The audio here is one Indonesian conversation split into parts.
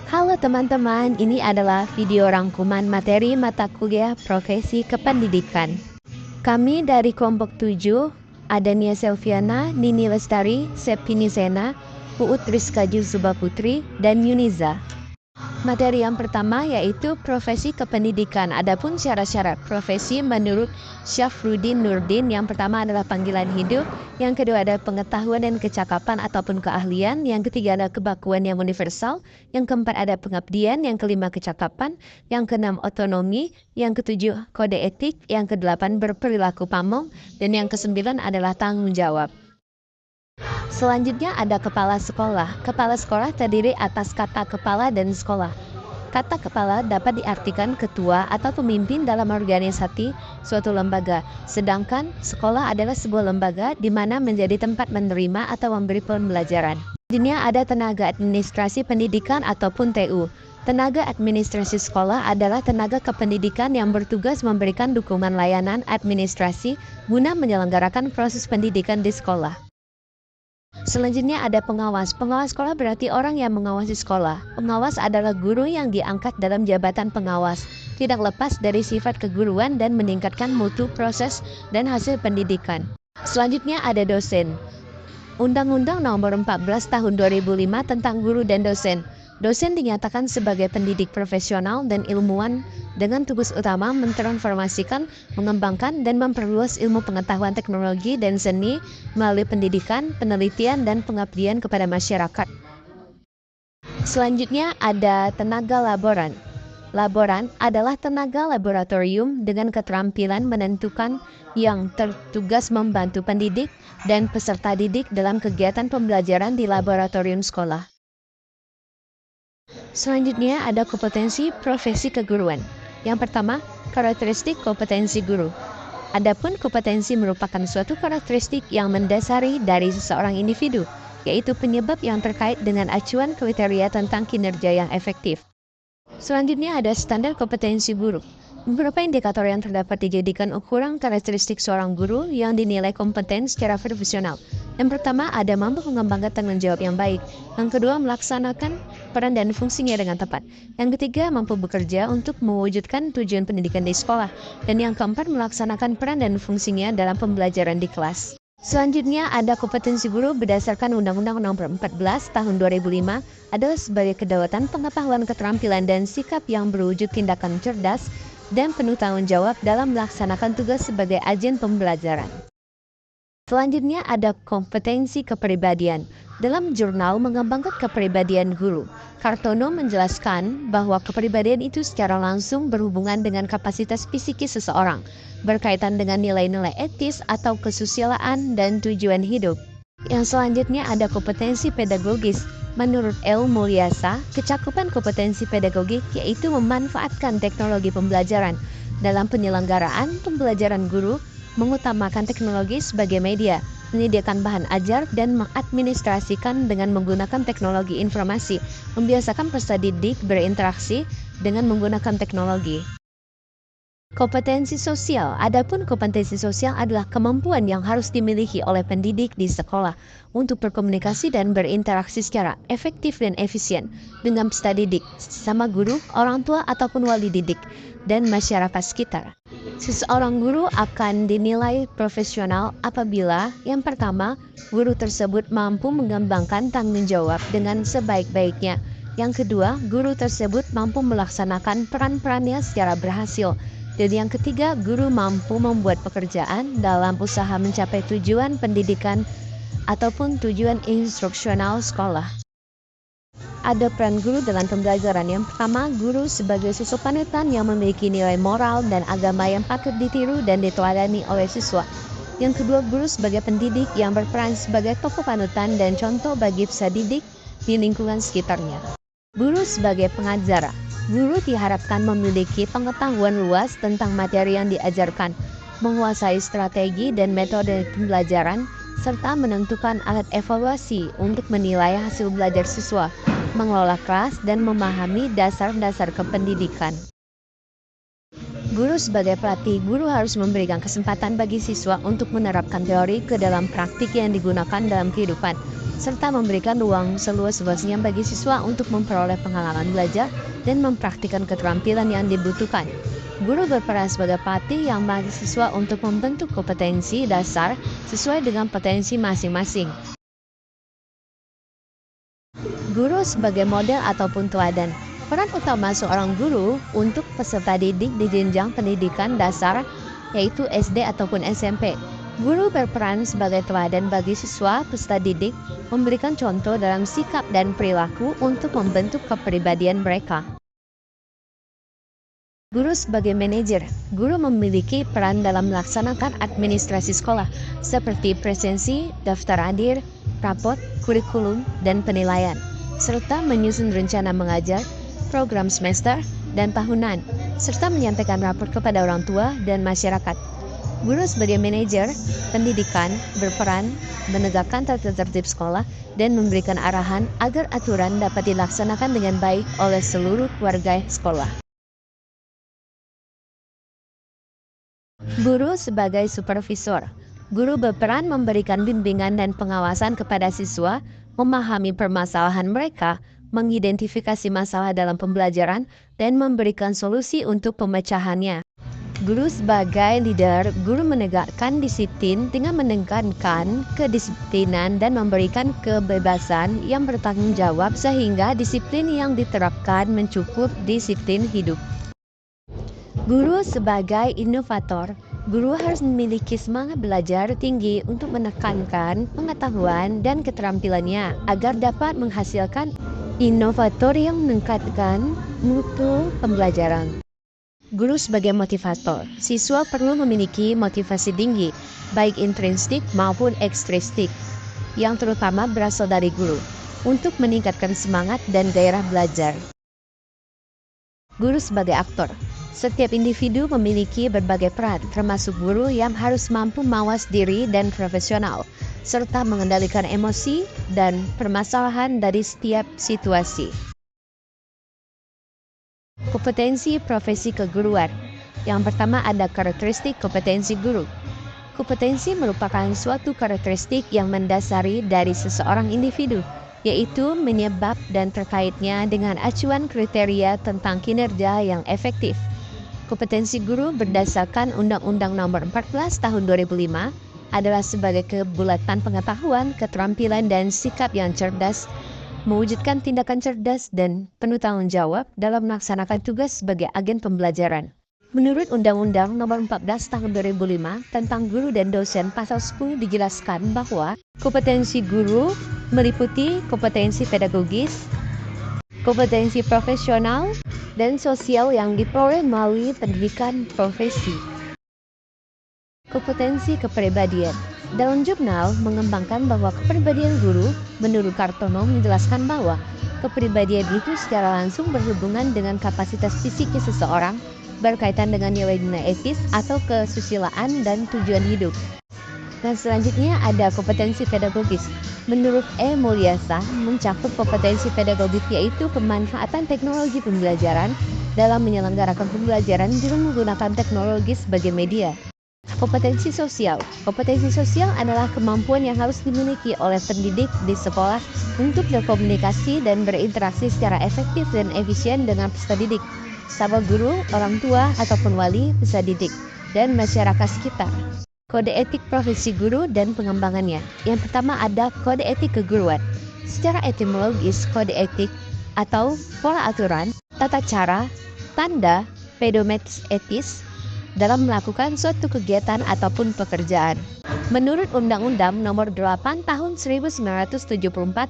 Halo teman-teman, ini adalah video rangkuman materi mata kuliah profesi kependidikan. Kami dari kelompok 7, ada Nia Selviana, Nini Lestari, Sepini Sena, Uut Rizka Juzuba Putri, dan Yuniza. Materi yang pertama yaitu profesi kependidikan. Adapun syarat-syarat profesi menurut Syafruddin Nurdin, yang pertama adalah panggilan hidup, yang kedua ada pengetahuan dan kecakapan ataupun keahlian, yang ketiga ada kebakuan yang universal, yang keempat ada pengabdian, yang kelima kecakapan, yang keenam otonomi, yang ketujuh kode etik, yang kedelapan berperilaku pamong, dan yang kesembilan adalah tanggung jawab. Selanjutnya ada kepala sekolah. Kepala sekolah terdiri atas kata kepala dan sekolah. Kata kepala dapat diartikan ketua atau pemimpin dalam organisasi suatu lembaga. Sedangkan sekolah adalah sebuah lembaga di mana menjadi tempat menerima atau memberi pembelajaran. Selanjutnya ada tenaga administrasi pendidikan ataupun TU. Tenaga administrasi sekolah adalah tenaga kependidikan yang bertugas memberikan dukungan layanan administrasi guna menyelenggarakan proses pendidikan di sekolah. Selanjutnya ada pengawas. Pengawas sekolah berarti orang yang mengawasi sekolah. Pengawas adalah guru yang diangkat dalam jabatan pengawas, tidak lepas dari sifat keguruan dan meningkatkan mutu proses dan hasil pendidikan. Selanjutnya ada dosen. Undang-Undang Nomor 14 Tahun 2005 tentang guru dan dosen. Dosen dinyatakan sebagai pendidik profesional dan ilmuwan dengan tugas utama mentransformasikan, mengembangkan, dan memperluas ilmu pengetahuan teknologi dan seni melalui pendidikan, penelitian, dan pengabdian kepada masyarakat. Selanjutnya ada tenaga laboran. Laboran adalah tenaga laboratorium dengan keterampilan menentukan yang tertugas membantu pendidik dan peserta didik dalam kegiatan pembelajaran di laboratorium sekolah. Selanjutnya ada kompetensi profesi keguruan. Yang pertama, karakteristik kompetensi guru. Adapun kompetensi merupakan suatu karakteristik yang mendasari dari seseorang individu, yaitu penyebab yang terkait dengan acuan kriteria tentang kinerja yang efektif. Selanjutnya ada standar kompetensi guru. Beberapa indikator yang terdapat dijadikan ukuran karakteristik seorang guru yang dinilai kompeten secara profesional. Yang pertama ada mampu mengembangkan tanggung jawab yang baik. Yang kedua melaksanakan peran dan fungsinya dengan tepat. Yang ketiga mampu bekerja untuk mewujudkan tujuan pendidikan di sekolah. Dan yang keempat melaksanakan peran dan fungsinya dalam pembelajaran di kelas. Selanjutnya ada kompetensi guru berdasarkan Undang-Undang Nomor 14 Tahun 2005 adalah sebagai kedaulatan pengetahuan, keterampilan, dan sikap yang berwujud tindakan cerdas dan penuh tanggung jawab dalam melaksanakan tugas sebagai agen pembelajaran. Selanjutnya ada kompetensi kepribadian. Dalam jurnal mengembangkan kepribadian guru, Kartono menjelaskan bahwa kepribadian itu secara langsung berhubungan dengan kapasitas psikis seseorang, berkaitan dengan nilai-nilai etis atau kesusilaan dan tujuan hidup. Yang selanjutnya ada kompetensi pedagogis. Menurut El Mulyasa, kecakupan kompetensi pedagogik yaitu memanfaatkan teknologi pembelajaran dalam penyelenggaraan pembelajaran guru, mengutamakan teknologi sebagai media, menyediakan bahan ajar dan mengadministrasikan dengan menggunakan teknologi informasi, membiasakan peserta didik berinteraksi dengan menggunakan teknologi. Kompetensi sosial. Adapun kompetensi sosial adalah kemampuan yang harus dimiliki oleh pendidik di sekolah untuk berkomunikasi dan berinteraksi secara efektif dan efisien dengan peserta didik, sesama guru, orang tua ataupun wali didik, dan masyarakat sekitar. Seseorang guru akan dinilai profesional apabila yang pertama, guru tersebut mampu mengembangkan tanggung jawab dengan sebaik-baiknya. Yang kedua, guru tersebut mampu melaksanakan peran-perannya secara berhasil. Dan yang ketiga, guru mampu membuat pekerjaan dalam usaha mencapai tujuan pendidikan ataupun tujuan instruksional sekolah. Ada peran guru dalam pembelajaran. Yang pertama, guru sebagai sosok panutan yang memiliki nilai moral dan agama yang patut ditiru dan diteladani oleh siswa. Yang kedua, guru sebagai pendidik yang berperan sebagai tokoh panutan dan contoh bagi peserta didik di lingkungan sekitarnya. Guru sebagai pengajar. Guru diharapkan memiliki pengetahuan luas tentang materi yang diajarkan, menguasai strategi dan metode pembelajaran, serta menentukan alat evaluasi untuk menilai hasil belajar siswa, mengelola kelas, dan memahami dasar-dasar kependidikan. Guru sebagai pelatih, guru harus memberikan kesempatan bagi siswa untuk menerapkan teori ke dalam praktik yang digunakan dalam kehidupan, serta memberikan ruang seluas-luasnya bagi siswa untuk memperoleh pengalaman belajar dan mempraktikkan keterampilan yang dibutuhkan. Guru berperan sebagai pelatih yang melatih siswa untuk membentuk kompetensi dasar sesuai dengan potensi masing-masing. Guru sebagai model ataupun teladan. Peran utama seorang guru untuk peserta didik di jenjang pendidikan dasar, yaitu SD ataupun SMP. Guru berperan sebagai teladan bagi siswa peserta didik, memberikan contoh dalam sikap dan perilaku untuk membentuk kepribadian mereka. Guru sebagai manajer, guru memiliki peran dalam melaksanakan administrasi sekolah, seperti presensi, daftar hadir, rapot, kurikulum, dan penilaian, serta menyusun rencana mengajar, program semester, dan tahunan, serta menyampaikan rapor kepada orang tua dan masyarakat. Guru sebagai manajer pendidikan berperan menegakkan tata tertib sekolah dan memberikan arahan agar aturan dapat dilaksanakan dengan baik oleh seluruh warga sekolah. Guru sebagai supervisor. Guru berperan memberikan bimbingan dan pengawasan kepada siswa, memahami permasalahan mereka, mengidentifikasi masalah dalam pembelajaran, dan memberikan solusi untuk pemecahannya. Guru sebagai leader, guru menegakkan disiplin dengan menekankan kedisiplinan dan memberikan kebebasan yang bertanggung jawab sehingga disiplin yang diterapkan mencakup disiplin hidup. Guru sebagai inovator, guru harus memiliki semangat belajar tinggi untuk menekankan pengetahuan dan keterampilannya agar dapat menghasilkan inovator yang meningkatkan mutu pembelajaran. Guru sebagai motivator, siswa perlu memiliki motivasi tinggi, baik intrinsik maupun ekstrinsik, yang terutama berasal dari guru, untuk meningkatkan semangat dan gairah belajar. Guru sebagai aktor. Setiap individu memiliki berbagai peran, termasuk guru yang harus mampu mawas diri dan profesional, serta mengendalikan emosi dan permasalahan dari setiap situasi. Kompetensi profesi keguruan. Yang pertama ada karakteristik kompetensi guru. Kompetensi merupakan suatu karakteristik yang mendasari dari seseorang individu, yaitu menyebab dan terkaitnya dengan acuan kriteria tentang kinerja yang efektif. Kompetensi guru berdasarkan Undang-Undang Nomor 14 Tahun 2005 adalah sebagai kebulatan pengetahuan, keterampilan, dan sikap yang cerdas, mewujudkan tindakan cerdas dan penuh tanggung jawab dalam melaksanakan tugas sebagai agen pembelajaran. Menurut Undang-Undang Nomor 14 Tahun 2005 tentang guru dan dosen pasal 10 dijelaskan bahwa kompetensi guru meliputi kompetensi pedagogis, kompetensi profesional, dan sosial yang diperoleh melalui pendidikan profesi. Kompetensi kepribadian. Dalam jurnal mengembangkan bahwa kepribadian guru, menurut Kartono menjelaskan bahwa kepribadian itu secara langsung berhubungan dengan kapasitas fisiknya seseorang, berkaitan dengan nilai-nilai etis atau kesusilaan dan tujuan hidup. Dan selanjutnya ada kompetensi pedagogis. Menurut E. Mulyasa, mencakup kompetensi pedagogis yaitu pemanfaatan teknologi pembelajaran dalam menyelenggarakan pembelajaran dengan menggunakan teknologi sebagai media. Kompetensi sosial. Kompetensi sosial adalah kemampuan yang harus dimiliki oleh pendidik di sekolah untuk berkomunikasi dan berinteraksi secara efektif dan efisien dengan peserta didik, sama guru, orang tua, ataupun wali, peserta didik, dan masyarakat sekitar. Kode etik profesi guru dan pengembangannya. Yang pertama ada kode etik keguruan. Secara etimologis, kode etik atau pola aturan, tata cara, tanda, pedometer etis dalam melakukan suatu kegiatan ataupun pekerjaan. Menurut Undang-Undang Nomor 8 Tahun 1974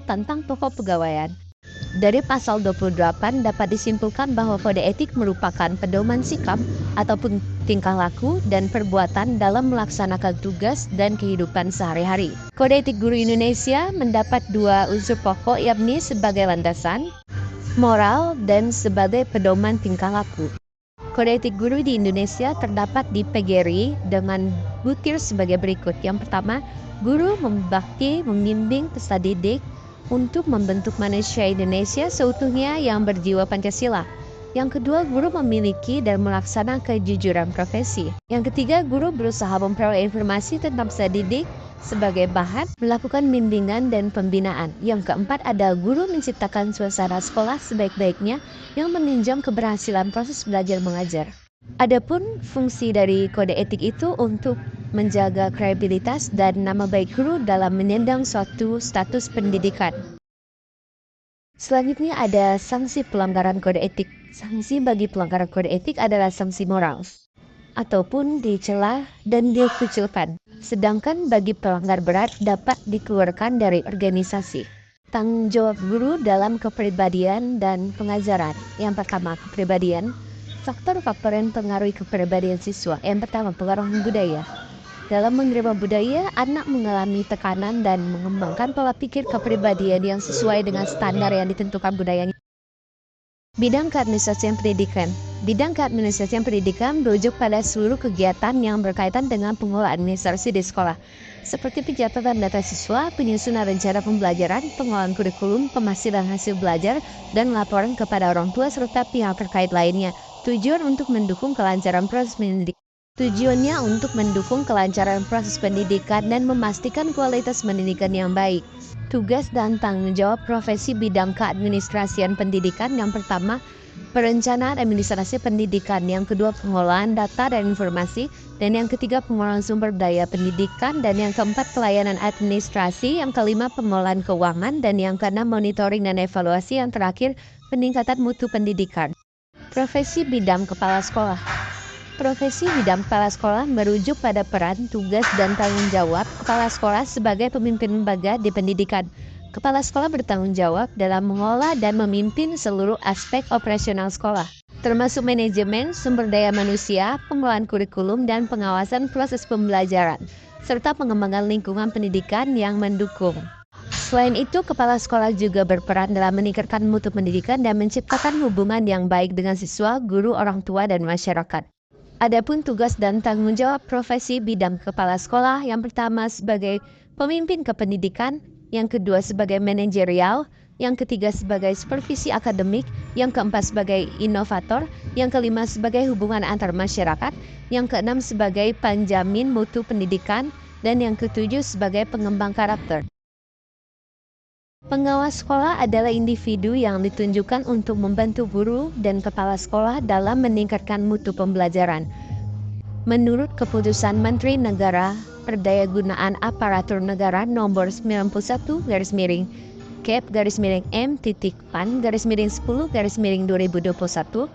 tentang Pokok Pegawaian, dari pasal 28 dapat disimpulkan bahwa kode etik merupakan pedoman sikap ataupun tingkah laku dan perbuatan dalam melaksanakan tugas dan kehidupan sehari-hari. Kode etik guru Indonesia mendapat dua unsur pokok, yakni sebagai landasan moral dan sebagai pedoman tingkah laku. Kode etik guru di Indonesia terdapat di PGRI dengan butir sebagai berikut. Yang pertama, guru membimbing peserta didik untuk membentuk manusia Indonesia seutuhnya yang berjiwa Pancasila. Yang kedua, guru memiliki dan melaksanakan kejujuran profesi. Yang ketiga, guru berusaha memperoleh informasi tentang peserta didik sebagai bahan melakukan bimbingan dan pembinaan. Yang keempat, ada guru menciptakan suasana sekolah sebaik-baiknya yang menunjang keberhasilan proses belajar mengajar. Adapun fungsi dari kode etik itu untuk menjaga kredibilitas dan nama baik guru dalam menyandang suatu status pendidikan. Selanjutnya ada sanksi pelanggaran kode etik. Sanksi bagi pelanggaran kode etik adalah sanksi moral ataupun dicela dan dikucilkan. Sedangkan bagi pelanggar berat dapat dikeluarkan dari organisasi. Tanggung jawab guru dalam kepribadian dan pengajaran. Yang pertama, kepribadian. Faktor-faktor yang mempengaruhi kepribadian siswa. Yang pertama, pengaruh budaya. Dalam menerima budaya, anak mengalami tekanan dan mengembangkan pola pikir kepribadian yang sesuai dengan standar yang ditentukan budayanya. Bidang keadministrasian pendidikan. Bidang keadministrasian pendidikan merujuk pada seluruh kegiatan yang berkaitan dengan pengelolaan administrasi di sekolah, seperti pencatatan data siswa, penyusunan rencana pembelajaran, pengelolaan kurikulum, pemastian hasil belajar, dan laporan kepada orang tua serta pihak terkait lainnya. Tujuannya untuk mendukung kelancaran proses pendidikan dan memastikan kualitas pendidikan yang baik. Tugas dan tanggung jawab profesi bidang keadministrasian pendidikan. Yang pertama, perencanaan administrasi pendidikan. Yang kedua, pengolahan data dan informasi. Dan yang ketiga, pengolahan sumber daya pendidikan. Dan yang keempat, pelayanan administrasi. Yang kelima, pengolahan keuangan. Dan yang keenam, monitoring dan evaluasi. Yang terakhir, peningkatan mutu pendidikan. Profesi bidang kepala sekolah. Profesi bidang kepala sekolah merujuk pada peran, tugas, dan tanggung jawab kepala sekolah sebagai pemimpin lembaga di pendidikan. Kepala sekolah bertanggung jawab dalam mengolah dan memimpin seluruh aspek operasional sekolah, termasuk manajemen, sumber daya manusia, pengolahan kurikulum, dan pengawasan proses pembelajaran, serta pengembangan lingkungan pendidikan yang mendukung. Selain itu, kepala sekolah juga berperan dalam meningkatkan mutu pendidikan dan menciptakan hubungan yang baik dengan siswa, guru, orang tua, dan masyarakat. Adapun tugas dan tanggung jawab profesi bidang kepala sekolah, yang pertama sebagai pemimpin kependidikan, yang kedua sebagai manajerial, yang ketiga sebagai supervisi akademik, yang keempat sebagai inovator, yang kelima sebagai hubungan antar masyarakat, yang keenam sebagai penjamin mutu pendidikan, dan yang ketujuh sebagai pengembang karakter. Pengawas sekolah adalah individu yang ditunjukkan untuk membantu guru dan kepala sekolah dalam meningkatkan mutu pembelajaran. Menurut Keputusan Menteri Negara Perdayagunaan Aparatur Negara Nomor 91/M.PAN/10/2021,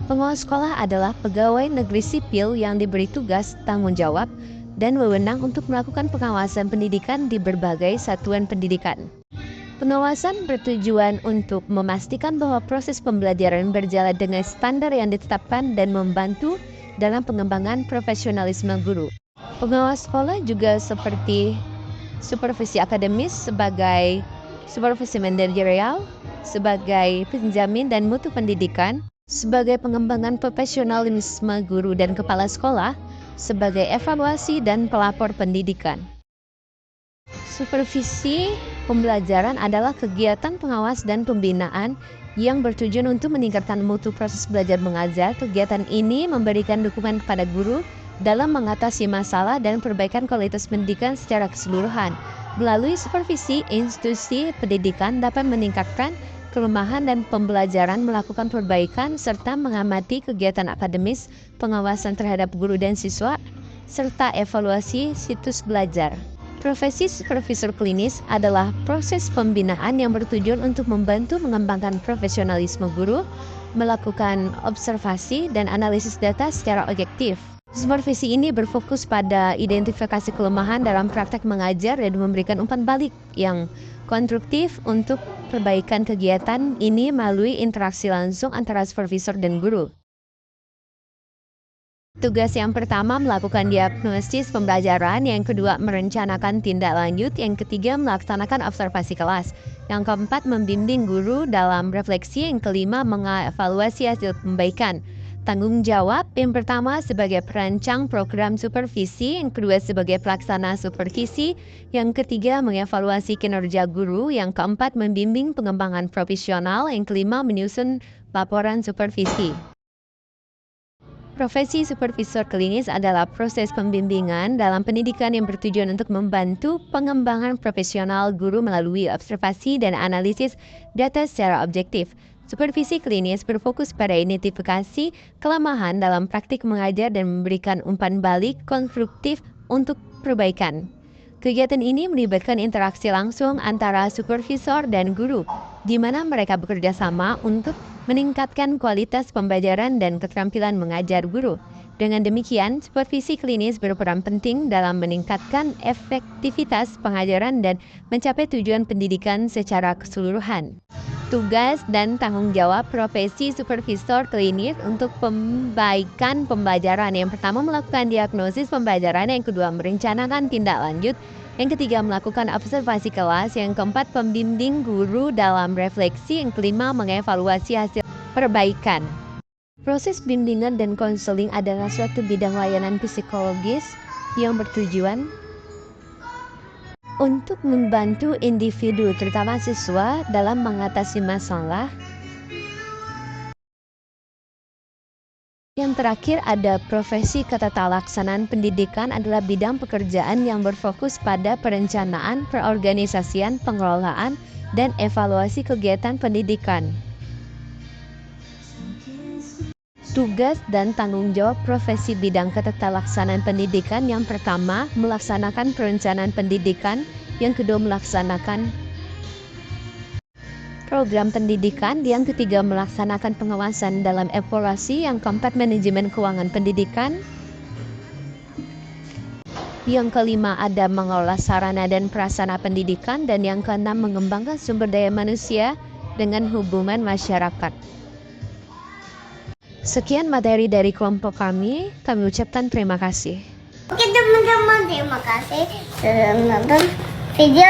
pengawas sekolah adalah pegawai negeri sipil yang diberi tugas, tanggung jawab, dan wewenang untuk melakukan pengawasan pendidikan di berbagai satuan pendidikan. Pengawasan bertujuan untuk memastikan bahwa proses pembelajaran berjalan dengan standar yang ditetapkan dan membantu dalam pengembangan profesionalisme guru. Pengawas sekolah juga seperti supervisi akademis sebagai supervisi manajerial, sebagai penjamin dan mutu pendidikan, sebagai pengembangan profesionalisme guru dan kepala sekolah, sebagai evaluasi dan pelapor pendidikan. Supervisi pembelajaran adalah kegiatan pengawas dan pembinaan yang bertujuan untuk meningkatkan mutu proses belajar mengajar. Kegiatan ini memberikan dukungan kepada guru dalam mengatasi masalah dan perbaikan kualitas pendidikan secara keseluruhan. Melalui supervisi, institusi pendidikan dapat meningkatkan kelemahan dan pembelajaran, melakukan perbaikan, serta mengamati kegiatan akademis, pengawasan terhadap guru dan siswa, serta evaluasi situs belajar. Profesi supervisor klinis adalah proses pembinaan yang bertujuan untuk membantu mengembangkan profesionalisme guru, melakukan observasi dan analisis data secara objektif. Supervisi ini berfokus pada identifikasi kelemahan dalam praktek mengajar dan memberikan umpan balik yang konstruktif untuk perbaikan kegiatan ini melalui interaksi langsung antara supervisor dan guru. Tugas yang pertama melakukan diagnosis pembelajaran, yang kedua merencanakan tindak lanjut, yang ketiga melaksanakan observasi kelas, yang keempat membimbing guru dalam refleksi, yang kelima mengevaluasi hasil perbaikan. Tanggung jawab yang pertama sebagai perancang program supervisi, yang kedua sebagai pelaksana supervisi, yang ketiga mengevaluasi kinerja guru, yang keempat membimbing pengembangan profesional, yang kelima menyusun laporan supervisi. Profesi supervisor klinis adalah proses pembimbingan dalam pendidikan yang bertujuan untuk membantu pengembangan profesional guru melalui observasi dan analisis data secara objektif. Supervisi klinis berfokus pada identifikasi kelemahan dalam praktik mengajar dan memberikan umpan balik konstruktif untuk perbaikan. Kegiatan ini melibatkan interaksi langsung antara supervisor dan guru, di mana mereka bekerja sama untuk meningkatkan kualitas pembelajaran dan keterampilan mengajar guru. Dengan demikian, supervisi klinis berperan penting dalam meningkatkan efektivitas pengajaran dan mencapai tujuan pendidikan secara keseluruhan. Tugas dan tanggung jawab profesi supervisor klinis untuk perbaikan pembelajaran. Yang pertama, melakukan diagnosis pembelajaran. Yang kedua, merencanakan tindak lanjut. Yang ketiga, melakukan observasi kelas. Yang keempat, pembimbing guru dalam refleksi. Yang kelima, mengevaluasi hasil perbaikan. Proses bimbingan dan konseling adalah suatu bidang layanan psikologis yang bertujuan untuk membantu individu, terutama siswa, dalam mengatasi masalah. Yang terakhir ada profesi ketetalaksanaan pendidikan, adalah bidang pekerjaan yang berfokus pada perencanaan, perorganisasian, pengelolaan, dan evaluasi kegiatan pendidikan. Tugas dan tanggung jawab profesi bidang ketetalaksanaan pendidikan. Yang pertama, melaksanakan perencanaan pendidikan. Yang kedua, melaksanakan program pendidikan. Yang ketiga, melaksanakan pengawasan dalam evaluasi. Yang keempat, manajemen keuangan pendidikan. Yang kelima, ada mengelola sarana dan prasarana pendidikan. Dan yang keenam, mengembangkan sumber daya manusia dengan hubungan masyarakat. Sekian materi dari kelompok kami ucapkan terima kasih. Oke teman-teman, terima kasih sudah menonton video